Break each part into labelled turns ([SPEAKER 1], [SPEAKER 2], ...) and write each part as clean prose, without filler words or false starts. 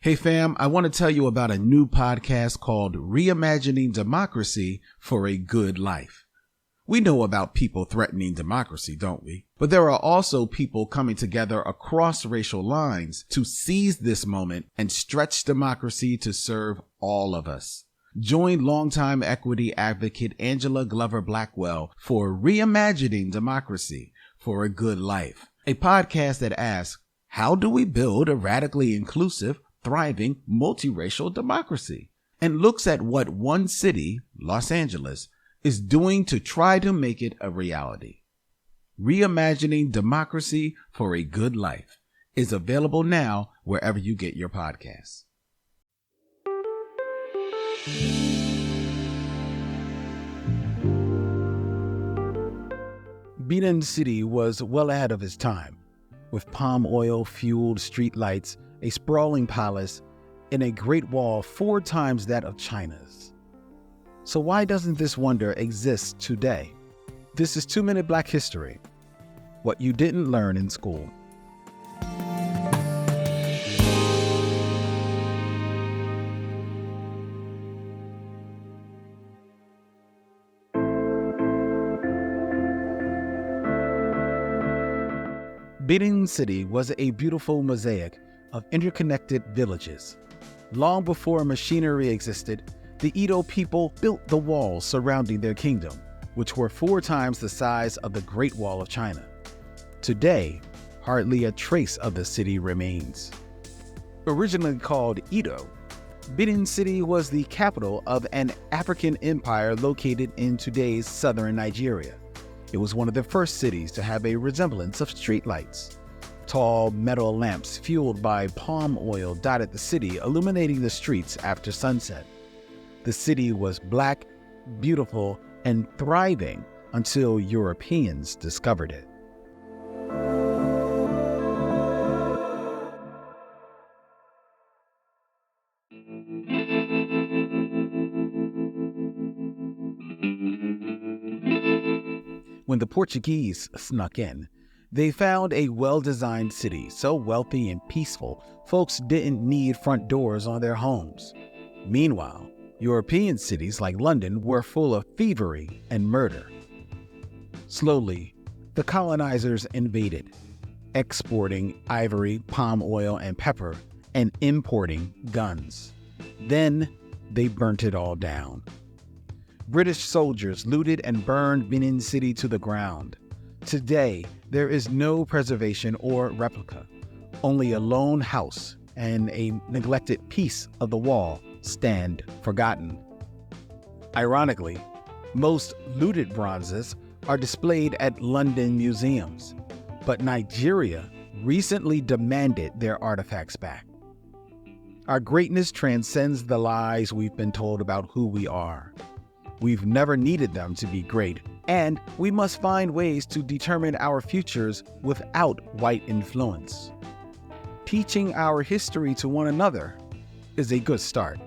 [SPEAKER 1] Hey fam, I want to tell you about a new podcast called Reimagining Democracy for a Good Life. We know about people threatening democracy, don't we? But there are also people coming together across racial lines to seize this moment and stretch democracy to serve all of us. Join longtime equity advocate Angela Glover Blackwell for Reimagining Democracy for a Good Life, a podcast that asks, how do we build a radically inclusive, thriving, multiracial democracy? And looks at what one city, Los Angeles, is doing to try to make it a reality. Reimagining Democracy for a Good Life is available now wherever you get your podcasts.
[SPEAKER 2] Benin City was well ahead of its time, with palm oil-fueled streetlights, a sprawling palace, and a Great Wall 4 times that of China's. So why doesn't this wonder exist today? This is 2-Minute Black History, what you didn't learn in school. Benin City was a beautiful mosaic of interconnected villages. Long before machinery existed, the Edo people built the walls surrounding their kingdom, which were 4 times the size of the Great Wall of China. Today, hardly a trace of the city remains. Originally called Edo, Benin City was the capital of an African empire located in today's southern Nigeria. It was one of the first cities to have a resemblance of streetlights. Tall metal lamps fueled by palm oil dotted the city, illuminating the streets after sunset. The city was black, beautiful, and thriving until Europeans discovered it. When the Portuguese snuck in, they found a well-designed city so wealthy and peaceful, folks didn't need front doors on their homes. Meanwhile, European cities like London were full of thievery and murder. Slowly, the colonizers invaded, exporting ivory, palm oil, and pepper, and importing guns. Then they burnt it all down. British soldiers looted and burned Benin City to the ground. Today, there is no preservation or replica. Only a lone house and a neglected piece of the wall stand forgotten. Ironically, most looted bronzes are displayed at London museums, but Nigeria recently demanded their artifacts back. Our greatness transcends the lies we've been told about who we are. We've never needed them to be great, and we must find ways to determine our futures without white influence. Teaching our history to one another is a good start.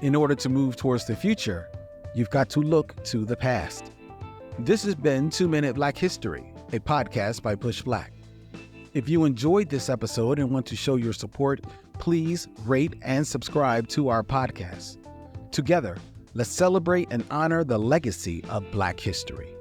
[SPEAKER 2] In order to move towards the future, you've got to look to the past. This has been 2-Minute Black History, a podcast by Push Black. If you enjoyed this episode and want to show your support, please rate and subscribe to our podcast. Together, let's celebrate and honor the legacy of Black history.